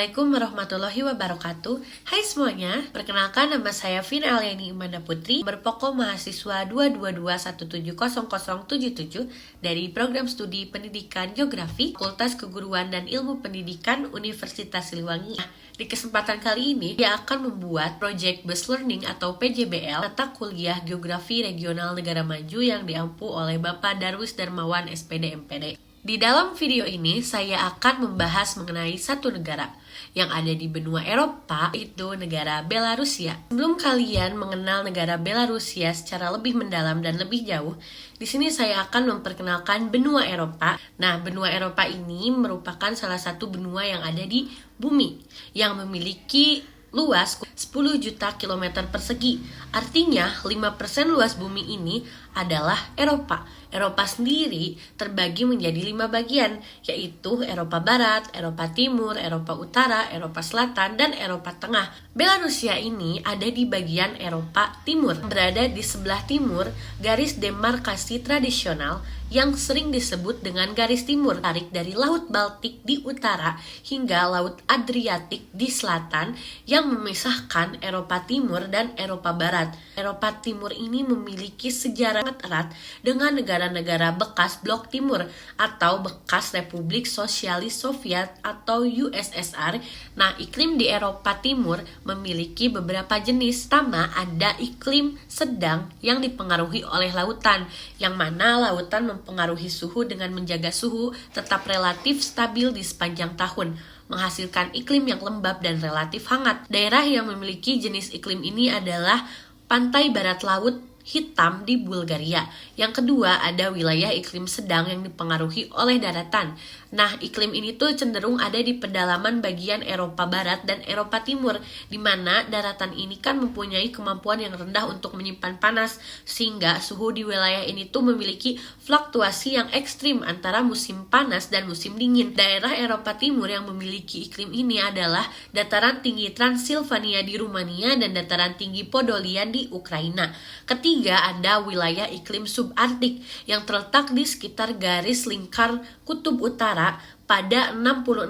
Assalamualaikum warahmatullahi wabarakatuh. Hai semuanya, perkenalkan nama saya Vina Aliani Imanda Putri, berpokok mahasiswa 222170077 dari Program Studi Pendidikan Geografi, Fakultas Keguruan dan Ilmu Pendidikan Universitas Siliwangi. Di kesempatan kali ini, dia akan membuat Project Based Learning atau PJBL mata kuliah Geografi Regional Negara Maju yang diampu oleh Bapak Darwis Darmawan SPD MPD. Di dalam video ini, saya akan membahas mengenai satu negara yang ada di benua Eropa, yaitu negara Belarusia. Sebelum kalian mengenal negara Belarusia secara lebih mendalam dan lebih jauh, di sini saya akan memperkenalkan benua Eropa. Nah, benua Eropa ini merupakan salah satu benua yang ada di bumi, yang memiliki luas 10 juta kilometer persegi. Artinya, 5% luas bumi ini adalah Eropa. Eropa sendiri terbagi menjadi 5 bagian, yaitu Eropa Barat, Eropa Timur, Eropa Utara, Eropa Selatan, dan Eropa Tengah. Belarusia ini ada di bagian Eropa Timur, berada di sebelah timur garis demarkasi tradisional yang sering disebut dengan garis timur, tarik dari Laut Baltik di utara hingga Laut Adriatik di selatan yang memisahkan Eropa Timur dan Eropa Barat. Eropa Timur ini memiliki sejarah sangat erat dengan negara-negara bekas Blok Timur atau bekas Republik Sosialis Soviet atau USSR. Nah, iklim di Eropa Timur memiliki beberapa jenis. Pertama, ada iklim sedang yang dipengaruhi oleh lautan, yang mana lautan mempengaruhi suhu dengan menjaga suhu tetap relatif stabil di sepanjang tahun, menghasilkan iklim yang lembab dan relatif hangat. Daerah yang memiliki jenis iklim ini adalah pantai barat laut hitam di Bulgaria. Yang kedua, ada wilayah iklim sedang yang dipengaruhi oleh daratan. Nah, iklim ini tuh cenderung ada di pedalaman bagian Eropa Barat dan Eropa Timur, di mana daratan ini kan mempunyai kemampuan yang rendah untuk menyimpan panas, sehingga suhu di wilayah ini tuh memiliki fluktuasi yang ekstrim antara musim panas dan musim dingin. Daerah Eropa Timur yang memiliki iklim ini adalah dataran tinggi Transilvania di Rumania dan dataran tinggi Podolian di Ukraina. Ketiga, ada wilayah iklim subarktik yang terletak di sekitar garis lingkar kutub utara pada 66,5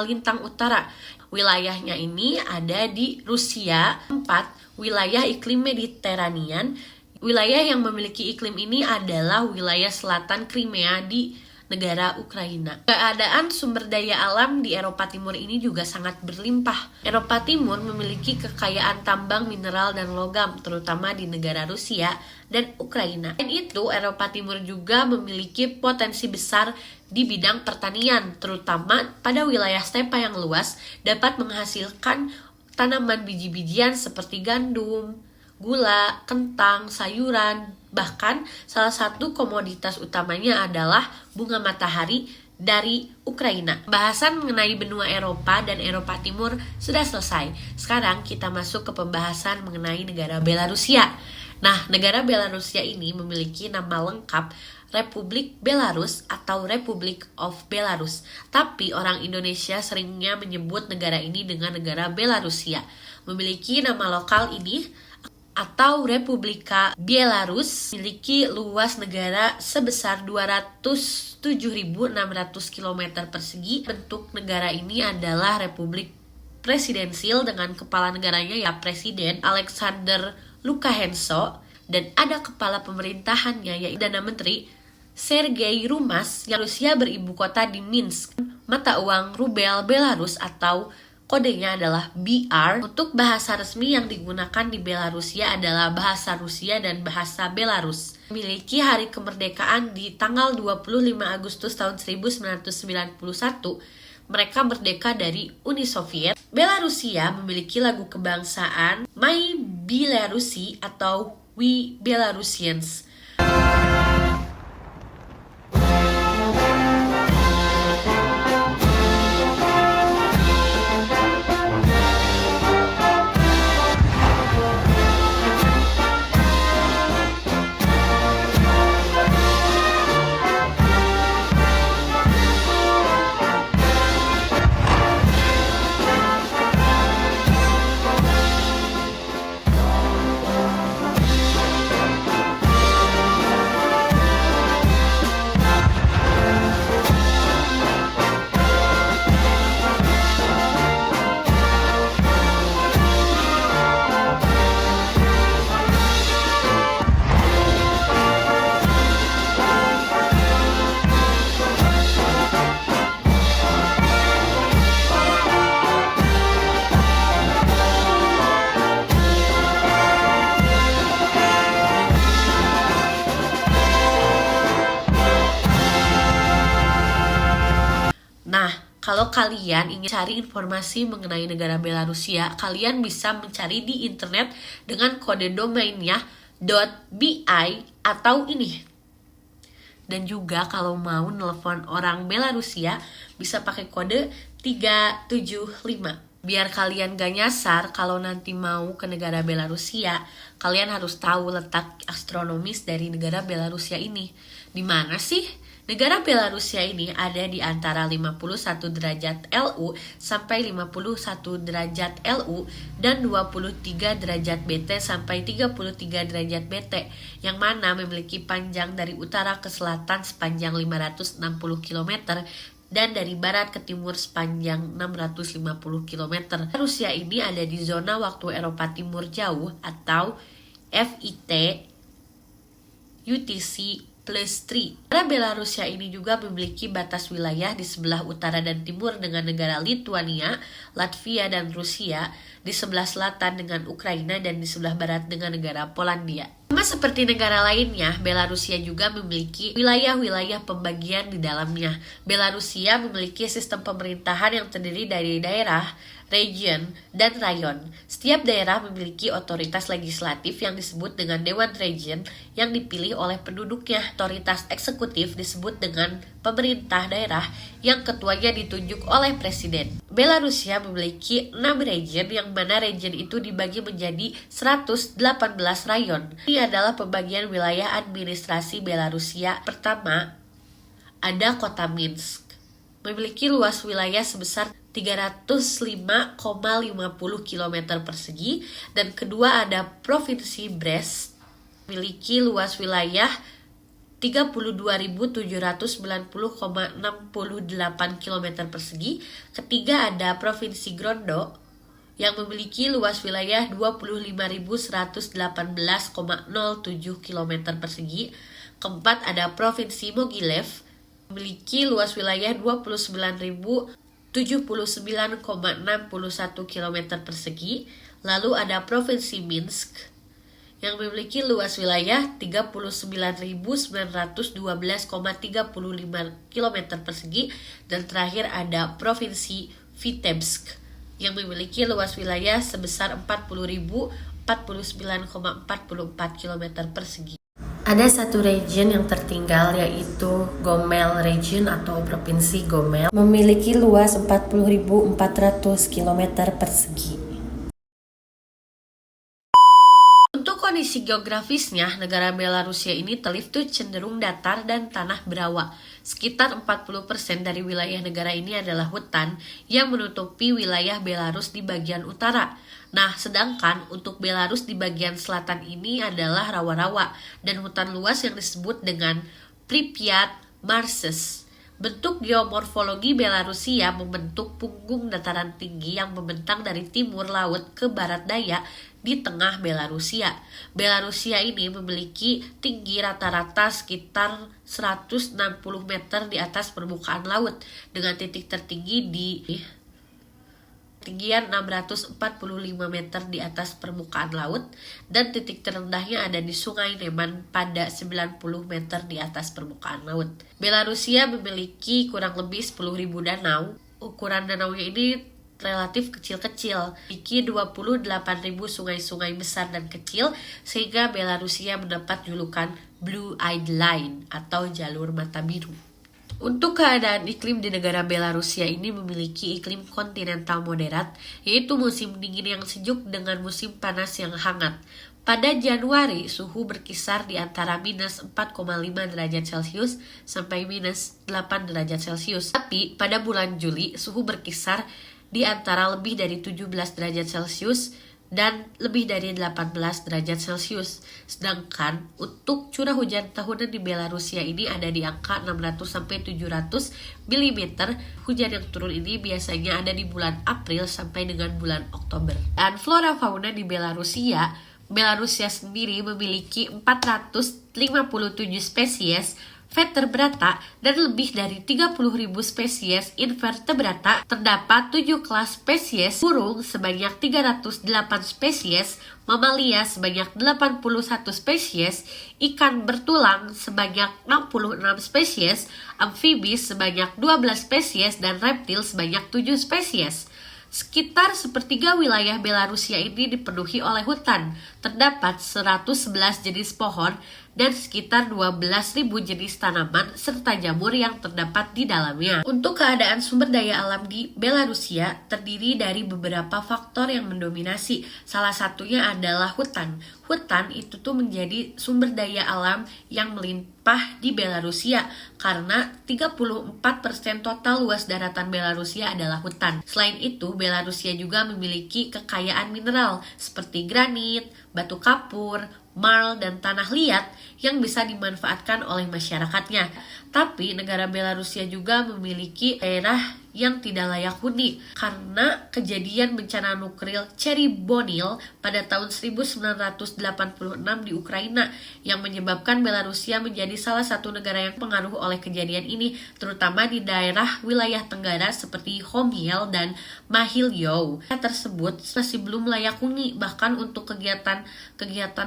lintang utara. Wilayahnya ini ada di Rusia. 4. Wilayah iklim Mediterranean. Wilayah yang memiliki iklim ini adalah wilayah selatan Crimea di negara Ukraina. Keadaan sumber daya alam di Eropa Timur ini juga sangat berlimpah. Eropa Timur memiliki kekayaan tambang, mineral, dan logam, terutama di negara Rusia dan Ukraina. Dan itu, Eropa Timur juga memiliki potensi besar di bidang pertanian, terutama pada wilayah stepa yang luas, dapat menghasilkan tanaman biji-bijian seperti gandum, gula, kentang, sayuran. Bahkan salah satu komoditas utamanya adalah bunga matahari dari Ukraina. Bahasan mengenai benua Eropa dan Eropa Timur sudah selesai. Sekarang kita masuk ke pembahasan mengenai negara Belarusia. Nah, negara Belarusia ini memiliki nama lengkap Republik Belarus atau Republic of Belarus. Tapi orang Indonesia seringnya menyebut negara ini dengan negara Belarusia. Memiliki nama lokal ini atau Republika Belarus, memiliki luas negara sebesar 207.600 km persegi. Bentuk negara ini adalah republik presidensil dengan kepala negaranya ya Presiden Alexander Lukashenko, dan ada kepala pemerintahannya yaitu Perdana Menteri Sergei Rumas. Yang Rusia beribu kota di Minsk. Mata uang rubel Belarus atau kodenya adalah BR. Untuk bahasa resmi yang digunakan di Belarusia adalah bahasa Rusia dan bahasa Belarus. Memiliki hari kemerdekaan di tanggal 25 Agustus tahun 1991. Mereka merdeka dari Uni Soviet. Belarusia memiliki lagu kebangsaan My Belarusi atau We Belarusians. Kalau kalian ingin cari informasi mengenai negara Belarusia, kalian bisa mencari di internet dengan kode domainnya .bi atau ini. Dan juga kalau mau nelpon orang Belarusia bisa pakai kode 375. Biar kalian gak nyasar kalau nanti mau ke negara Belarusia, kalian harus tahu letak astronomis dari negara Belarusia ini. Di mana sih? Negara Belarusia ini ada di antara 51 derajat LU sampai 51 derajat LU dan 23 derajat BT sampai 33 derajat BT, yang mana memiliki panjang dari utara ke selatan sepanjang 560 km dan dari barat ke timur sepanjang 650 km. Rusia ini ada di zona waktu Eropa Timur Jauh atau FIT UTC plus 3. Negara Belarusia ini juga memiliki batas wilayah di sebelah utara dan timur dengan negara Lituania, Latvia, dan Rusia, di sebelah selatan dengan Ukraina, dan di sebelah barat dengan negara Polandia. Sama seperti negara lainnya, Belarusia juga memiliki wilayah-wilayah pembagian di dalamnya. Belarusia memiliki sistem pemerintahan yang terdiri dari daerah, region, dan rayon. Setiap daerah memiliki otoritas legislatif yang disebut dengan Dewan Region yang dipilih oleh penduduknya. Otoritas eksekutif disebut dengan pemerintah daerah yang ketuanya ditunjuk oleh presiden. Belarusia memiliki 6 region yang mana region itu dibagi menjadi 118 rayon. Ini adalah pembagian wilayah administrasi Belarusia. Pertama, ada kota Minsk. Memiliki luas wilayah sebesar 305,50 km persegi, dan kedua ada Provinsi Brest, memiliki luas wilayah 32.790,68 km persegi. Ketiga ada Provinsi Grodno yang memiliki luas wilayah 25.118,07 km persegi. Keempat ada Provinsi Mogilev, memiliki luas wilayah 29.079,61 km persegi. Lalu ada Provinsi Minsk yang memiliki luas wilayah 39.912,35 km persegi. Dan terakhir ada Provinsi Vitebsk yang memiliki luas wilayah sebesar 40.049,44 km persegi. Ada satu region yang tertinggal, yaitu Gomel Region atau Provinsi Gomel, memiliki luas 40.400 km persegi. Untuk kondisi geografisnya, negara Belarusia ini itu cenderung datar dan tanah berawa. Sekitar 40% dari wilayah negara ini adalah hutan yang menutupi wilayah Belarus di bagian utara. Nah, sedangkan untuk Belarus di bagian selatan ini adalah rawa-rawa dan hutan luas yang disebut dengan Pripyat Marshes. Bentuk geomorfologi Belarusia membentuk punggung dataran tinggi yang membentang dari timur laut ke barat daya di tengah Belarusia. Belarusia ini memiliki tinggi rata-rata sekitar 160 meter di atas permukaan laut, dengan titik tertinggi di ketinggian 645 meter di atas permukaan laut, dan titik terendahnya ada di Sungai Neman pada 90 meter di atas permukaan laut. Belarusia memiliki kurang lebih 10.000 danau. Ukuran danaunya ini relatif kecil-kecil, memiliki 28.000 sungai-sungai besar dan kecil, sehingga Belarusia mendapat julukan Blue Eyed Line atau jalur mata biru. Untuk keadaan iklim di negara Belarusia ini memiliki iklim kontinental moderat, yaitu musim dingin yang sejuk dengan musim panas yang hangat. Pada Januari, suhu berkisar di antara minus 4,5 derajat Celcius sampai minus 8 derajat Celcius. Tapi pada bulan Juli, suhu berkisar di antara lebih dari 17 derajat Celcius dan lebih dari 18 derajat Celcius. Sedangkan untuk curah hujan tahunan di Belarusia ini ada di angka 600-700 mm. Hujan yang turun ini biasanya ada di bulan April sampai dengan bulan Oktober. Dan flora fauna di Belarusia sendiri memiliki 457 spesies vertebrata, dan lebih dari 30.000 spesies invertebrata. Terdapat 7 kelas spesies burung sebanyak 308 spesies, mamalia sebanyak 81 spesies, ikan bertulang sebanyak 66 spesies, amfibis sebanyak 12 spesies, dan reptil sebanyak 7 spesies. Sekitar sepertiga wilayah Belarusia ini dipenuhi oleh hutan. Terdapat 111 jenis pohon dan sekitar 12.000 jenis tanaman serta jamur yang terdapat di dalamnya. Untuk keadaan sumber daya alam di Belarusia terdiri dari beberapa faktor yang mendominasi. Salah satunya adalah hutan. Hutan itu tuh menjadi sumber daya alam yang melimpah di Belarusia karena 34% total luas daratan Belarusia adalah hutan. Selain itu, Belarusia juga memiliki kekayaan mineral seperti granit, batu kapur, marl, dan tanah liat yang bisa dimanfaatkan oleh masyarakatnya. Tapi negara Belarusia juga memiliki daerah yang tidak layak huni karena kejadian bencana nuklir Chernobyl pada tahun 1986 di Ukraina yang menyebabkan Belarusia menjadi salah satu negara yang pengaruh oleh kejadian ini, terutama di daerah wilayah tenggara seperti Homiel dan Mahilyo. Tersebut masih belum layak huni, bahkan untuk kegiatan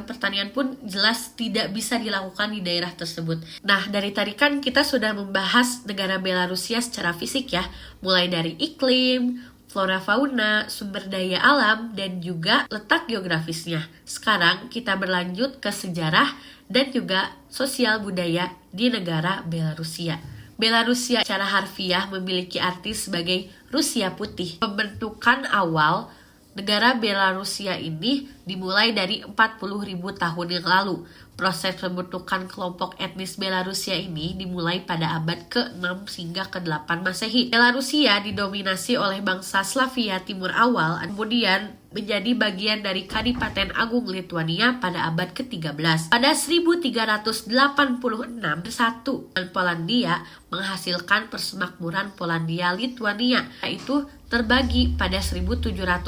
pertanian pun jelas tidak bisa dilakukan di daerah tersebut. Nah, dari tadi kan kita sudah membahas negara Belarusia secara fisik ya, mulai dari iklim, flora fauna, sumber daya alam, dan juga letak geografisnya. Sekarang kita berlanjut ke sejarah dan juga sosial budaya di negara Belarusia. Belarusia secara harfiah memiliki arti sebagai Rusia putih. Pembentukan awal negara Belarusia ini dimulai dari 40.000 tahun yang lalu. Proses pembentukan kelompok etnis Belarusia ini dimulai pada abad ke-6 hingga ke-8 Masehi. Belarusia didominasi oleh bangsa Slavia Timur awal, kemudian menjadi bagian dari Kadipaten Agung Lituania pada abad ke-13. Pada 1386 bersatu dan Polandia menghasilkan persemakmuran Polandia-Lituania, yaitu terbagi pada 1795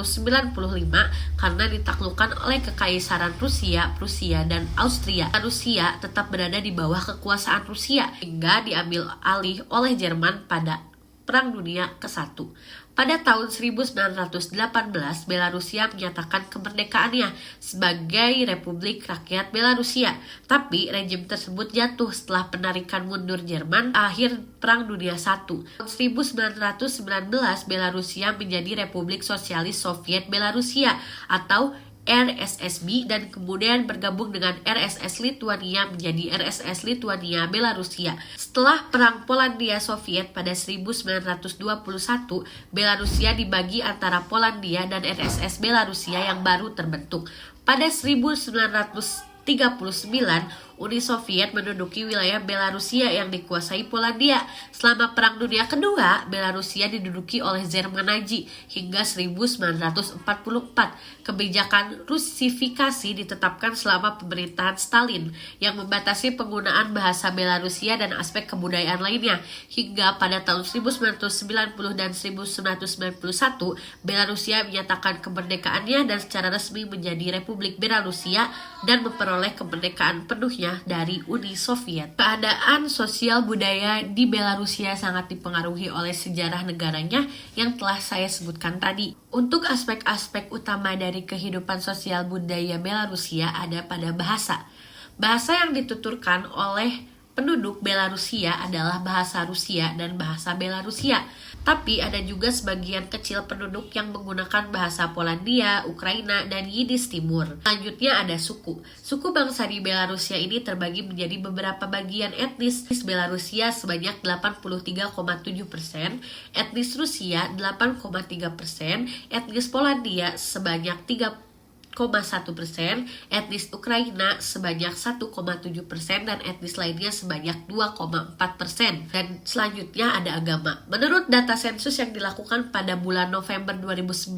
karena ditaklukkan oleh Kekaisaran Rusia, Prusia, dan Austria. Rusia tetap berada di bawah kekuasaan Rusia hingga diambil alih oleh Jerman pada Perang Dunia ke-1. Pada tahun 1918, Belarusia menyatakan kemerdekaannya sebagai Republik Rakyat Belarusia. Tapi rejim tersebut jatuh setelah penarikan mundur Jerman akhir Perang Dunia I. Tahun 1919, Belarusia menjadi Republik Sosialis Soviet Belarusia atau RSSB dan kemudian bergabung dengan RSS Lituania menjadi RSS Lituania Belarusia. Setelah Perang Polandia Soviet pada 1921, Belarusia dibagi antara Polandia dan RSS Belarusia yang baru terbentuk. Pada 1939, Uni Soviet menduduki wilayah Belarusia yang dikuasai Polandia. Selama Perang Dunia Kedua, Belarusia diduduki oleh Jerman Nazi hingga 1944. Kebijakan Rusifikasi ditetapkan selama pemerintahan Stalin yang membatasi penggunaan bahasa Belarusia dan aspek kebudayaan lainnya. Hingga pada tahun 1990 dan 1991, Belarusia menyatakan kemerdekaannya dan secara resmi menjadi Republik Belarusia dan memperoleh kemerdekaan penuhnya dari Uni Soviet. Keadaan sosial budaya di Belarusia sangat dipengaruhi oleh sejarah negaranya yang telah saya sebutkan tadi. Untuk aspek-aspek utama dari kehidupan sosial budaya Belarusia ada pada bahasa. Bahasa yang dituturkan oleh penduduk Belarusia adalah bahasa Rusia dan bahasa Belarusia. Tapi ada juga sebagian kecil penduduk yang menggunakan bahasa Polandia, Ukraina, dan Yiddish Timur. Selanjutnya ada suku. Suku bangsa di Belarusia ini terbagi menjadi beberapa bagian etnis. Belarusia sebanyak 83,7%, etnis Rusia 8,3%, etnis Polandia sebanyak 3,1%, etnis Ukraina sebanyak 1,7%, dan etnis lainnya sebanyak 2,4%. Dan selanjutnya ada agama. Menurut data sensus yang dilakukan pada bulan November 2011,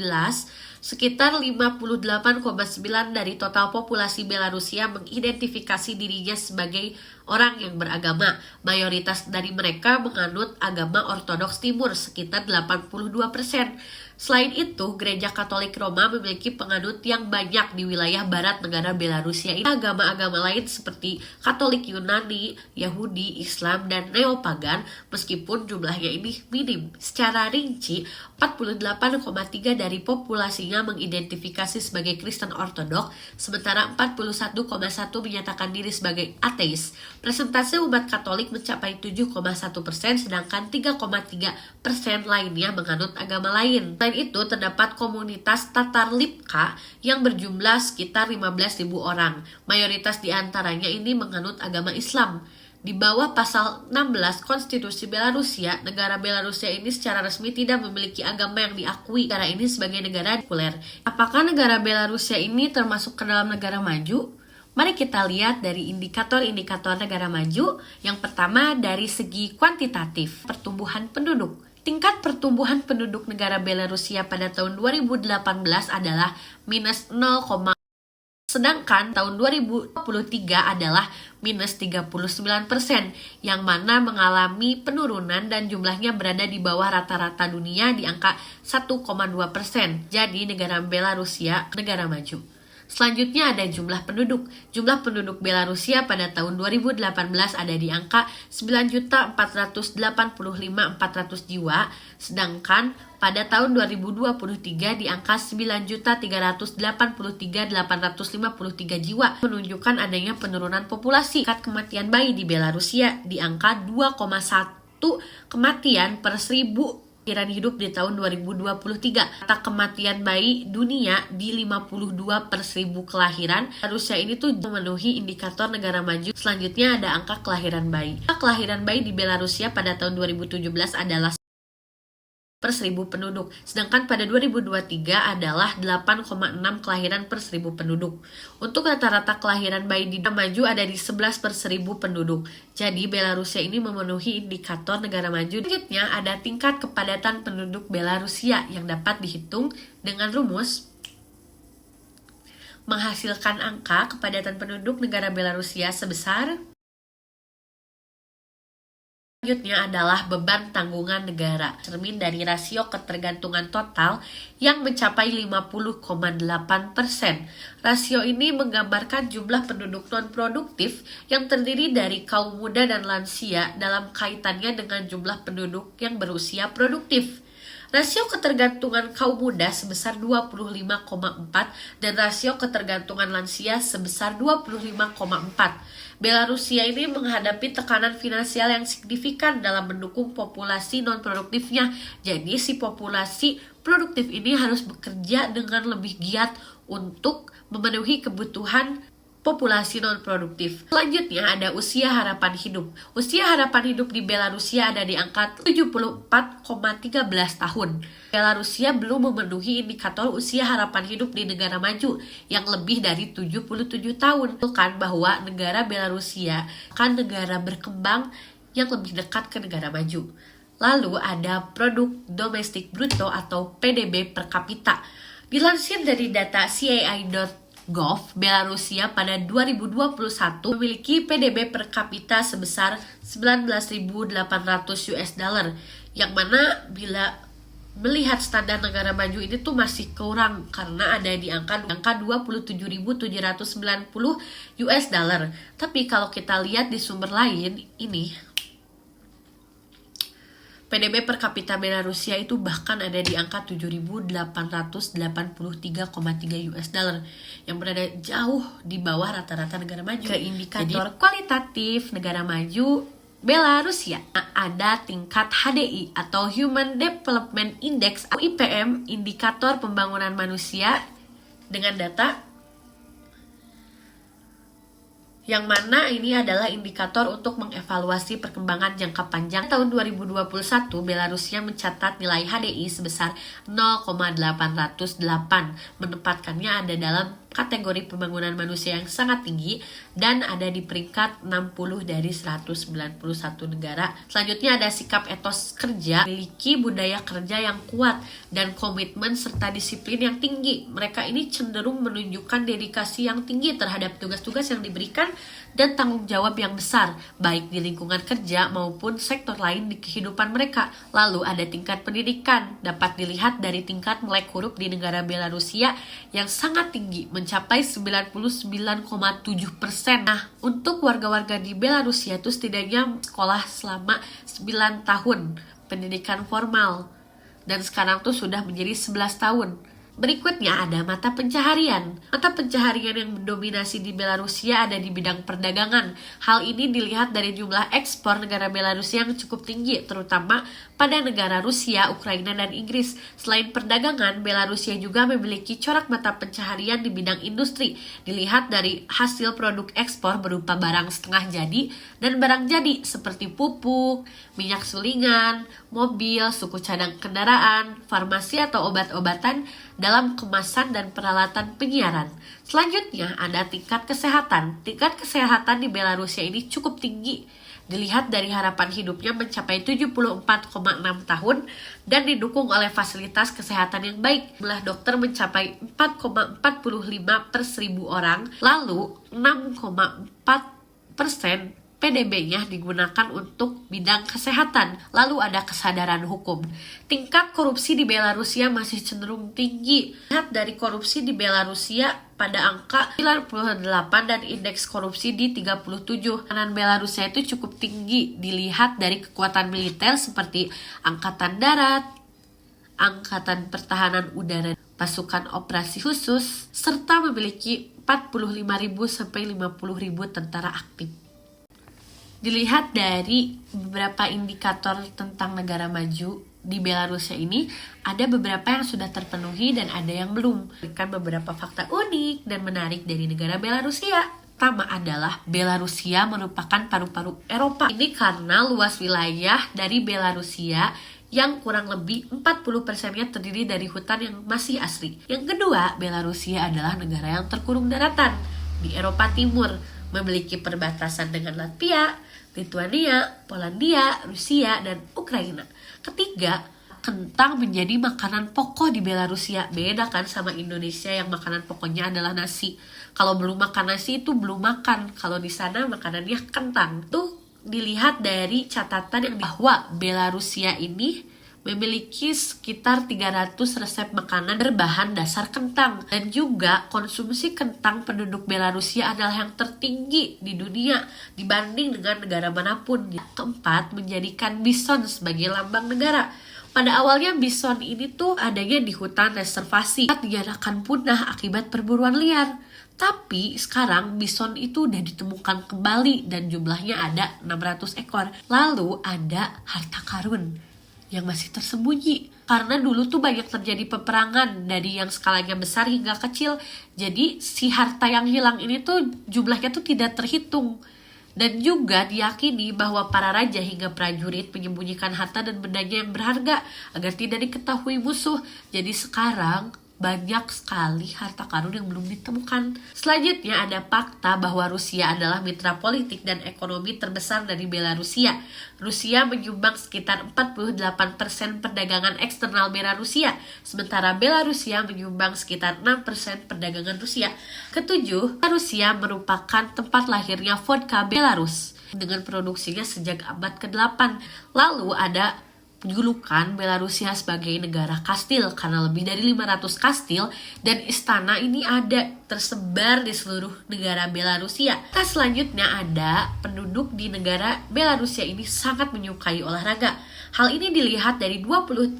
sekitar 58,9% dari total populasi Belarusia mengidentifikasi dirinya sebagai orang yang beragama. Mayoritas dari mereka menganut agama Ortodoks Timur, sekitar 82%. Selain itu, Gereja Katolik Roma memiliki penganut yang banyak di wilayah barat negara Belarusia. Agama-agama lain seperti Katolik Yunani, Yahudi, Islam, dan Neopagan, meskipun jumlahnya ini minim. Secara rinci, 48,3 dari populasinya mengidentifikasi sebagai Kristen Ortodok, sementara 41,1 menyatakan diri sebagai ateis. Persentase umat Katolik mencapai 7,1%, sedangkan 3,3% lainnya menganut agama lain. Selain itu, terdapat komunitas Tatar Lipka yang berjumlah sekitar 15.000 orang. Mayoritas di antaranya ini menganut agama Islam. Di bawah pasal 16 Konstitusi Belarusia, negara Belarusia ini secara resmi tidak memiliki agama yang diakui negara ini sebagai negara sekuler. Apakah negara Belarusia ini termasuk ke dalam negara maju? Mari kita lihat dari indikator-indikator negara maju. Yang pertama dari segi kuantitatif, pertumbuhan penduduk. Tingkat pertumbuhan penduduk negara Belarusia pada tahun 2018 adalah minus 0, sedangkan tahun 2023 adalah minus 39%, yang mana mengalami penurunan dan jumlahnya berada di bawah rata-rata dunia di angka 1,2%. Jadi negara Belarusia negara maju. Selanjutnya ada jumlah penduduk. Jumlah penduduk Belarusia pada tahun 2018 ada di angka 9.485.400 jiwa, sedangkan pada tahun 2023 di angka 9.383.853 jiwa, menunjukkan adanya penurunan populasi. Tingkat kematian bayi di Belarusia di angka 2,1 kematian per 1.000 kelahiran hidup di tahun 2023. Kata kematian bayi dunia di 52 per 1.000 kelahiran. Rusia ini tuh memenuhi indikator negara maju. Selanjutnya ada angka kelahiran bayi. Angka kelahiran bayi di Belarusia pada tahun 2017 adalah per 1.000 penduduk, sedangkan pada 2023 adalah 8,6 kelahiran per 1.000 penduduk. Untuk rata-rata kelahiran bayi di negara maju ada di 11 per 1.000 penduduk. Jadi Belarusia ini memenuhi indikator negara maju. Selanjutnya ada tingkat kepadatan penduduk Belarusia yang dapat dihitung dengan rumus menghasilkan angka kepadatan penduduk negara Belarusia sebesar. Selanjutnya adalah beban tanggungan negara, cermin dari rasio ketergantungan total yang mencapai 50,8%. Rasio ini menggambarkan jumlah penduduk non-produktif yang terdiri dari kaum muda dan lansia dalam kaitannya dengan jumlah penduduk yang berusia produktif. Rasio ketergantungan kaum muda sebesar 25,4 dan rasio ketergantungan lansia sebesar 25,4. Belarusia ini menghadapi tekanan finansial yang signifikan dalam mendukung populasi non-produktifnya. Jadi si populasi produktif ini harus bekerja dengan lebih giat untuk memenuhi kebutuhan populasi non-produktif. Selanjutnya ada usia harapan hidup. Usia harapan hidup di Belarusia ada di angka 74,13 tahun. Belarusia belum memenuhi indikator usia harapan hidup di negara maju yang lebih dari 77 tahun. Bukan bahwa negara Belarusia akan negara berkembang yang lebih dekat ke negara maju. Lalu ada produk domestik bruto atau PDB per kapita. Dilansir dari data CAI.gov, Belarusia pada 2021 memiliki PDB per kapita sebesar 19.800 US dollar, yang mana bila melihat standar negara maju ini tuh masih kurang karena ada di angka 27.790 US dollar. Tapi kalau kita lihat di sumber lain ini, PDB per kapita Belarusia itu bahkan ada di angka 7.883,3 US dollar, yang berada jauh di bawah rata-rata negara maju. Ke indikator kualitatif negara maju Belarusia ada tingkat HDI atau Human Development Index atau IPM, indikator pembangunan manusia, dengan data yang mana ini adalah indikator untuk mengevaluasi perkembangan jangka panjang. Tahun 2021, Belarusia mencatat nilai HDI sebesar 0,808, menempatkannya ada dalam kategori pembangunan manusia yang sangat tinggi dan ada di peringkat 60 dari 191 negara. Selanjutnya ada sikap etos kerja, memiliki budaya kerja yang kuat dan komitmen serta disiplin yang tinggi. Mereka ini cenderung menunjukkan dedikasi yang tinggi terhadap tugas-tugas yang diberikan dan tanggung jawab yang besar, baik di lingkungan kerja maupun sektor lain di kehidupan mereka. Lalu ada tingkat pendidikan, dapat dilihat dari tingkat melek huruf di negara Belarusia yang sangat tinggi, mencapai 99,7%. Nah, untuk warga-warga di Belarusia itu setidaknya sekolah selama 9 tahun pendidikan formal, dan sekarang tuh sudah menjadi 11 tahun. Berikutnya ada mata pencaharian. Mata pencaharian yang mendominasi di Belarusia ada di bidang perdagangan. Hal ini dilihat dari jumlah ekspor negara Belarusia yang cukup tinggi, terutama pada negara Rusia, Ukraina, dan Inggris. Selain perdagangan, Belarusia juga memiliki corak mata pencaharian di bidang industri. Dilihat dari hasil produk ekspor berupa barang setengah jadi dan barang jadi seperti pupuk, minyak sulingan, mobil, suku cadang kendaraan, farmasi atau obat-obatan dalam kemasan dan peralatan penyiaran. Selanjutnya ada tingkat kesehatan. Tingkat kesehatan di Belarusia ini cukup tinggi. Dilihat dari harapan hidupnya mencapai 74,6 tahun dan didukung oleh fasilitas kesehatan yang baik. Jumlah dokter mencapai 4,45 per 1000 orang, lalu 6,4% PDB-nya digunakan untuk bidang kesehatan. Lalu ada kesadaran hukum. Tingkat korupsi di Belarusia masih cenderung tinggi. Lihat dari korupsi di Belarusia pada angka 98 dan indeks korupsi di 37. Kanan Belarusia itu cukup tinggi dilihat dari kekuatan militer seperti Angkatan Darat, Angkatan Pertahanan Udara, pasukan operasi khusus, serta memiliki 45.000 sampai 50.000 tentara aktif. Dilihat dari beberapa indikator tentang negara maju di Belarusia ini, ada beberapa yang sudah terpenuhi dan ada yang belum. Berikan beberapa fakta unik dan menarik dari negara Belarusia. Pertama adalah Belarusia merupakan paru-paru Eropa. Ini karena luas wilayah dari Belarusia yang kurang lebih 40%-nya terdiri dari hutan yang masih asri. Yang kedua, Belarusia adalah negara yang terkurung daratan di Eropa Timur, memiliki perbatasan dengan Latvia, Lituania, Polandia, Rusia, dan Ukraina. Ketiga, kentang menjadi makanan pokok di Belarusia. Beda kan sama Indonesia yang makanan pokoknya adalah nasi. Kalau belum makan nasi itu belum makan. Kalau di sana makanannya kentang. Tuh dilihat dari catatan yang bahwa Belarusia ini memiliki sekitar 300 resep makanan berbahan dasar kentang. Dan juga konsumsi kentang penduduk Belarusia adalah yang tertinggi di dunia dibanding dengan negara manapun. Keempat, menjadikan bison sebagai lambang negara. Pada awalnya bison ini tuh adanya di hutan reservasi, dinyatakan punah akibat perburuan liar. Tapi sekarang bison itu udah ditemukan kembali dan jumlahnya ada 600 ekor. Lalu ada harta karun yang masih tersembunyi. Karena dulu tuh banyak terjadi peperangan dari yang skalanya besar hingga kecil. Jadi si harta yang hilang ini tuh jumlahnya tuh tidak terhitung. Dan juga diyakini bahwa para raja hingga prajurit menyembunyikan harta dan bendanya yang berharga agar tidak diketahui musuh. Jadi sekarang banyak sekali harta karun yang belum ditemukan. Selanjutnya ada fakta bahwa Rusia adalah mitra politik dan ekonomi terbesar dari Belarusia. Rusia menyumbang sekitar 48% perdagangan eksternal Belarusia, sementara Belarusia menyumbang sekitar 6% perdagangan Rusia. Ketujuh, Rusia merupakan tempat lahirnya vodka Belarus dengan produksinya sejak abad ke-8. Lalu ada julukan Belarusia sebagai negara kastil karena lebih dari 500 kastil dan istana ini ada tersebar di seluruh negara Belarusia. Nah, selanjutnya ada penduduk di negara Belarusia ini sangat menyukai olahraga. Hal ini dilihat dari 23.000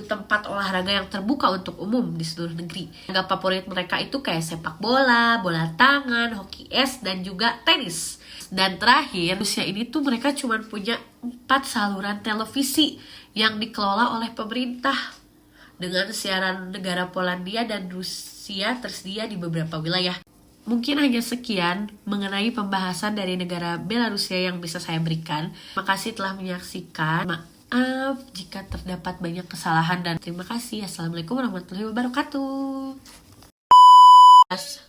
tempat olahraga yang terbuka untuk umum di seluruh negeri. Olahraga favorit mereka itu kayak sepak bola, bola tangan, hoki es, dan juga tenis. Dan terakhir, Rusia ini tuh mereka cuma punya 4 saluran televisi yang dikelola oleh pemerintah. Dengan siaran negara Polandia dan Rusia tersedia di beberapa wilayah. Mungkin hanya sekian mengenai pembahasan dari negara Belarusia yang bisa saya berikan. Terima kasih telah menyaksikan. Maaf jika terdapat banyak kesalahan dan terima kasih. Assalamualaikum warahmatullahi wabarakatuh. Mas.